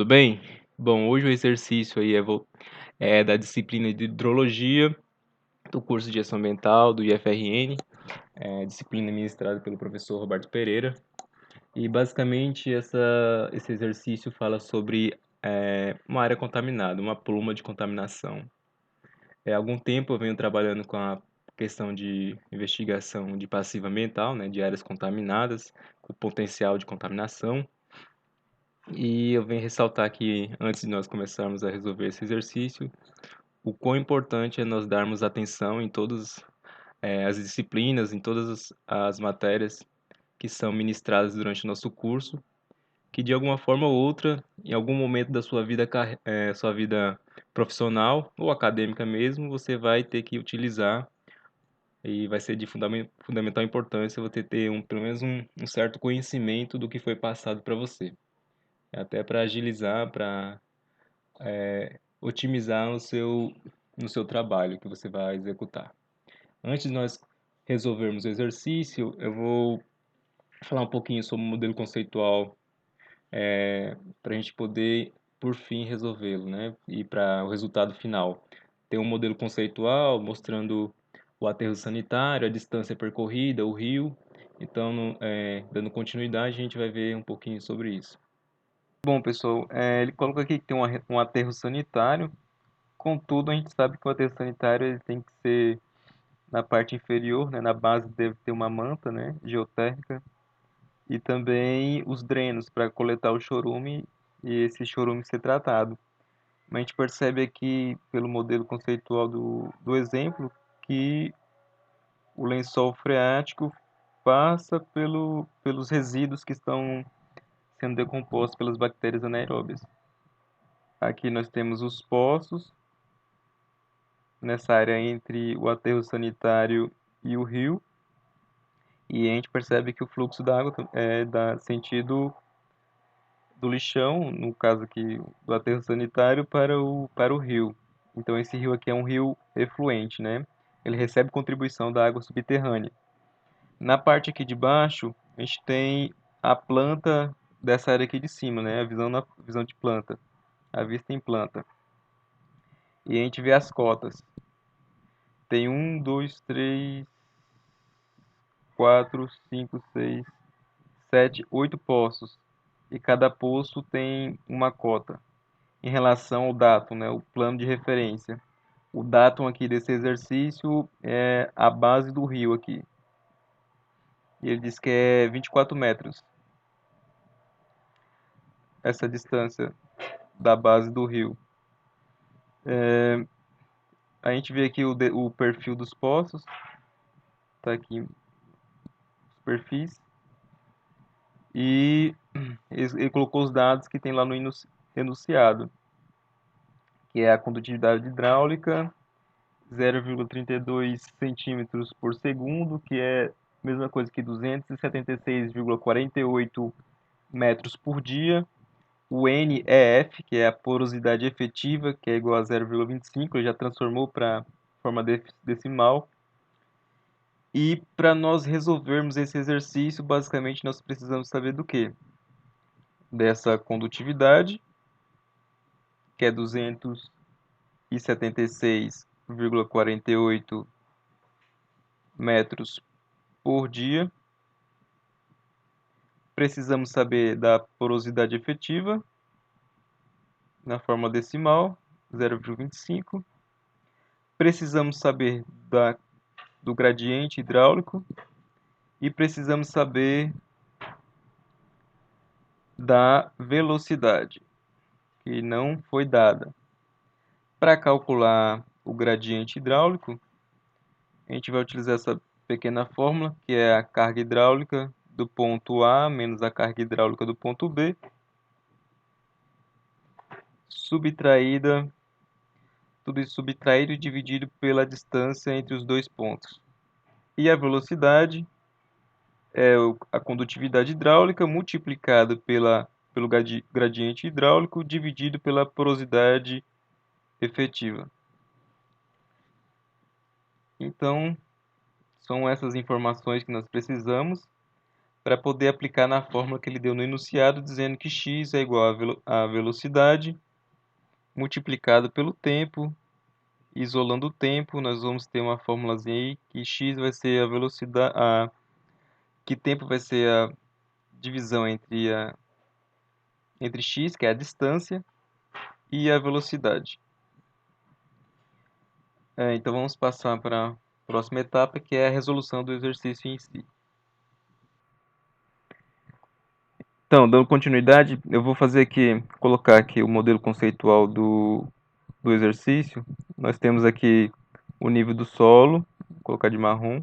Tudo bem? Bom, hoje o exercício aí é da disciplina de hidrologia do curso de gestão ambiental do IFRN, disciplina ministrada pelo professor Roberto Pereira. E basicamente esse exercício fala sobre uma área contaminada, uma pluma de contaminação. Há algum tempo eu venho trabalhando com a questão de investigação de passiva ambiental, né, de áreas contaminadas, com potencial de contaminação. E eu venho ressaltar aqui, antes de nós começarmos a resolver esse exercício, o quão importante é nós darmos atenção em todas as disciplinas, em todas as matérias que são ministradas durante o nosso curso, que de alguma forma ou outra, em algum momento da sua vida profissional ou acadêmica mesmo, você vai ter que utilizar e vai ser de fundamental importância você ter pelo menos um certo conhecimento do que foi passado para você. Até para agilizar, para otimizar no seu trabalho que você vai executar. Antes de nós resolvermos o exercício, eu vou falar um pouquinho sobre o modelo conceitual para a gente poder, por fim, resolvê-lo, né? E para o resultado final. Tem um modelo conceitual mostrando o aterro sanitário, a distância percorrida, o rio. Então, dando continuidade, a gente vai ver um pouquinho sobre isso. Bom, pessoal, ele coloca aqui que tem um aterro sanitário. Contudo, a gente sabe que o aterro sanitário ele tem que ser na parte inferior, né, na base deve ter uma manta, né, geotérmica, e também os drenos para coletar o chorume e esse chorume ser tratado. Mas a gente percebe aqui, pelo modelo conceitual do exemplo, que o lençol freático passa pelos resíduos que estão sendo decompostos pelas bactérias anaeróbias. Aqui nós temos os poços, nessa área entre o aterro sanitário e o rio, e a gente percebe que o fluxo da água dá sentido do lixão, no caso aqui do aterro sanitário, para o rio. Então esse rio aqui é um rio efluente, né? Ele recebe contribuição da água subterrânea. Na parte aqui de baixo, a gente tem a planta dessa área aqui de cima, né? A visão de planta, a vista em planta. E a gente vê as cotas. Tem 8 poços. E cada poço tem uma cota. Em relação ao datum, né, o plano de referência. O datum aqui desse exercício é a base do rio aqui. E ele diz que é 24 metros. Essa distância da base do rio. A gente vê aqui o perfil dos poços. Está aqui os perfis. E ele colocou os dados que tem lá no enunciado, que é a condutividade hidráulica, 0,32 centímetros por segundo, que é a mesma coisa que 276,48 metros por dia. O NEF, que é a porosidade efetiva, que é igual a 0,25, ele já transformou para forma decimal. E para nós resolvermos esse exercício, basicamente nós precisamos saber do quê? Dessa condutividade, que é 276,48 metros por dia. Precisamos saber da porosidade efetiva, na forma decimal, 0,25. Precisamos saber do gradiente hidráulico e precisamos saber da velocidade, que não foi dada. Para calcular o gradiente hidráulico, a gente vai utilizar essa pequena fórmula, que é a carga hidráulica do ponto A menos a carga hidráulica do ponto B, tudo isso subtraído e dividido pela distância entre os dois pontos. E a velocidade é a condutividade hidráulica multiplicada pelo gradiente hidráulico dividido pela porosidade efetiva. Então, são essas informações que nós precisamos para poder aplicar na fórmula que ele deu no enunciado, dizendo que x é igual à velocidade multiplicado pelo tempo. Isolando o tempo, nós vamos ter uma fórmulazinha aí que x vai ser a velocidade, que tempo vai ser a divisão entre x, que é a distância, e a velocidade. Então vamos passar para a próxima etapa, que é a resolução do exercício em si. Então, dando continuidade, eu vou colocar aqui o modelo conceitual do exercício. Nós temos aqui o nível do solo, vou colocar de marrom.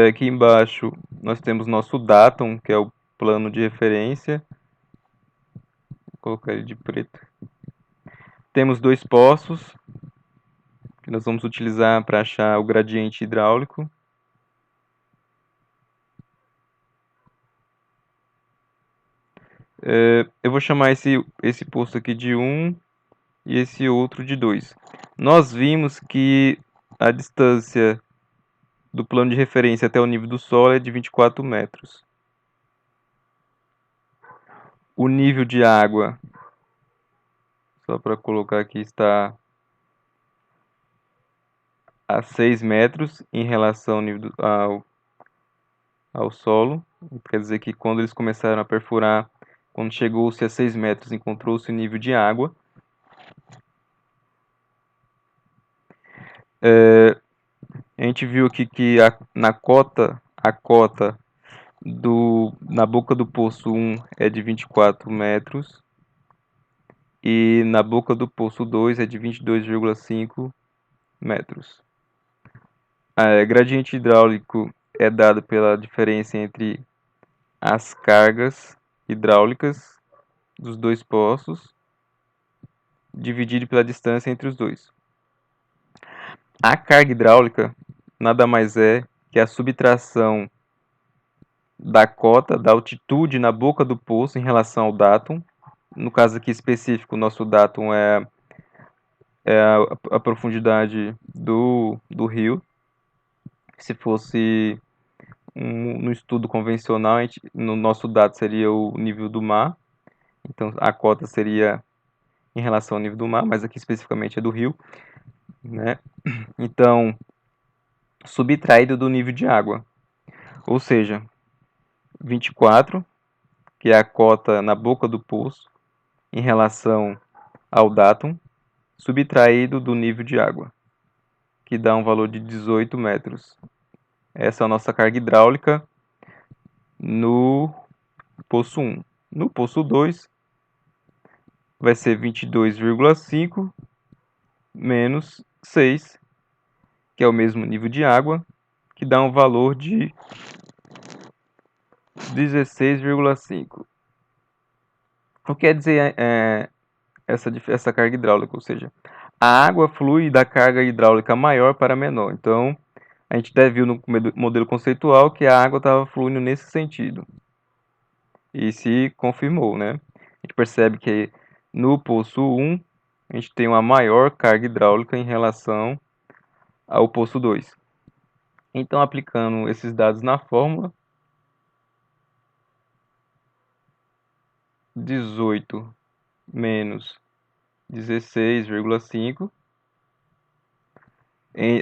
Aqui embaixo nós temos nosso datum, que é o plano de referência. Vou colocar ele de preto. Temos dois poços, que nós vamos utilizar para achar o gradiente hidráulico. Eu vou chamar esse poço aqui de 1 e esse outro de 2. Nós vimos que a distância do plano de referência até o nível do solo é de 24 metros. O nível de água, só para colocar aqui, está a 6 metros em relação ao solo. Quer dizer que quando eles começaram a perfurar, quando chegou-se a 6 metros, encontrou-se o nível de água. A gente viu aqui que a cota na boca do poço 1 é de 24 metros e na boca do poço 2 é de 22,5 metros. Gradiente hidráulico é dado pela diferença entre as cargas hidráulicas dos dois poços, dividido pela distância entre os dois. A carga hidráulica nada mais é que a subtração da cota, da altitude na boca do poço em relação ao datum. No caso aqui específico, o nosso datum é a profundidade do rio. Se fosse no estudo convencional, no nosso datum seria o nível do mar. Então a cota seria em relação ao nível do mar, mas aqui especificamente é do rio, né? Então, subtraído do nível de água. Ou seja, 24, que é a cota na boca do poço, em relação ao datum, subtraído do nível de água, que dá um valor de 18 metros. Essa é a nossa carga hidráulica no poço 1. No poço 2, vai ser 22,5 menos 6, que é o mesmo nível de água, que dá um valor de 16,5. O que quer dizer essa carga hidráulica? Ou seja, a água flui da carga hidráulica maior para menor. Então, a gente até viu no modelo conceitual que a água estava fluindo nesse sentido. E se confirmou, né? A gente percebe que no poço 1, a gente tem uma maior carga hidráulica em relação ao poço 2. Então, aplicando esses dados na fórmula, 18 menos 16,5.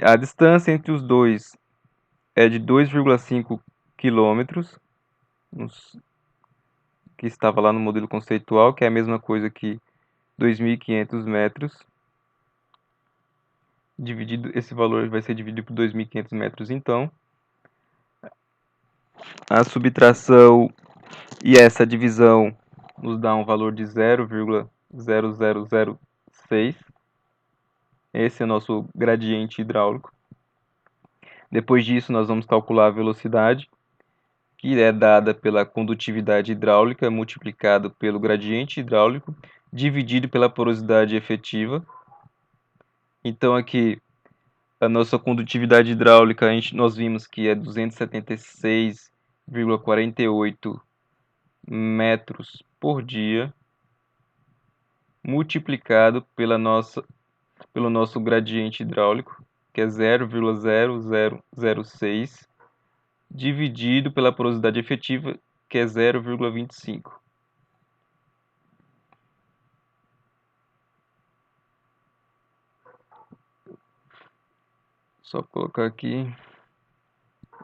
A distância entre os dois é de 2,5 quilômetros, que estava lá no modelo conceitual, que é a mesma coisa que 2.500 metros. Esse valor vai ser dividido por 2.500 metros, então. A subtração e essa divisão nos dá um valor de 0,0006. Esse é o nosso gradiente hidráulico. Depois disso, nós vamos calcular a velocidade, que é dada pela condutividade hidráulica multiplicado pelo gradiente hidráulico, dividido pela porosidade efetiva. Então, aqui, a nossa condutividade hidráulica, nós vimos que é 276,48 metros por dia, multiplicado pelo nosso gradiente hidráulico, que é 0,0006 dividido pela porosidade efetiva, que é 0,25. Só colocar aqui,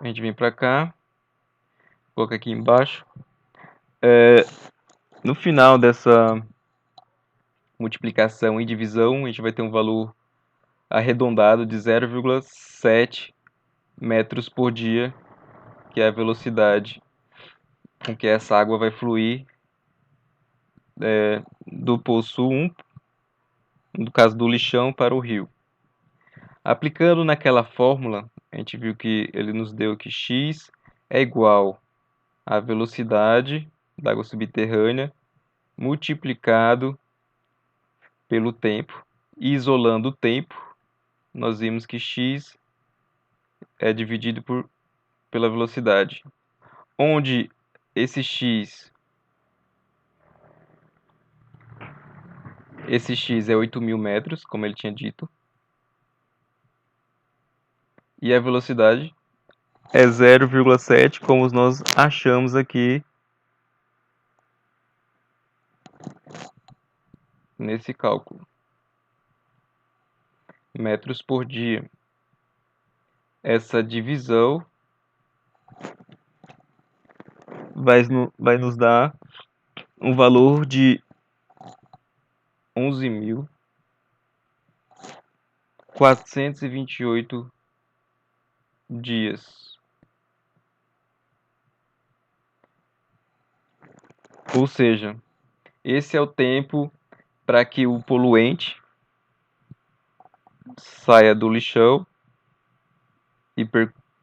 a gente vem para cá, colocar aqui embaixo. No final dessa multiplicação e divisão, a gente vai ter um valor arredondado de 0,7 metros por dia, que é a velocidade com que essa água vai fluir do poço 1, no caso do lixão, para o rio. Aplicando naquela fórmula, a gente viu que ele nos deu que x é igual à velocidade da água subterrânea multiplicado pelo tempo. E isolando o tempo, nós vimos que x é dividido pela velocidade, onde esse x é 8.000 metros, como ele tinha dito, e a velocidade é 0,7, como nós achamos aqui nesse cálculo. Metros por dia. Essa divisão vai nos dar um valor de 11.428 dias. Ou seja, esse é o tempo para que o poluente saia do lixão e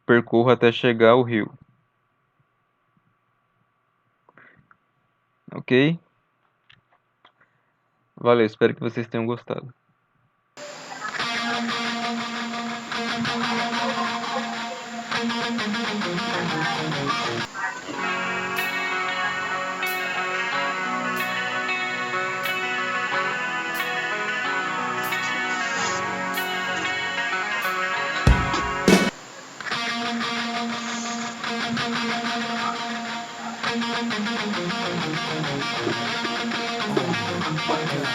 percorra até chegar ao rio. Ok? Valeu, espero que vocês tenham gostado. Oh my God.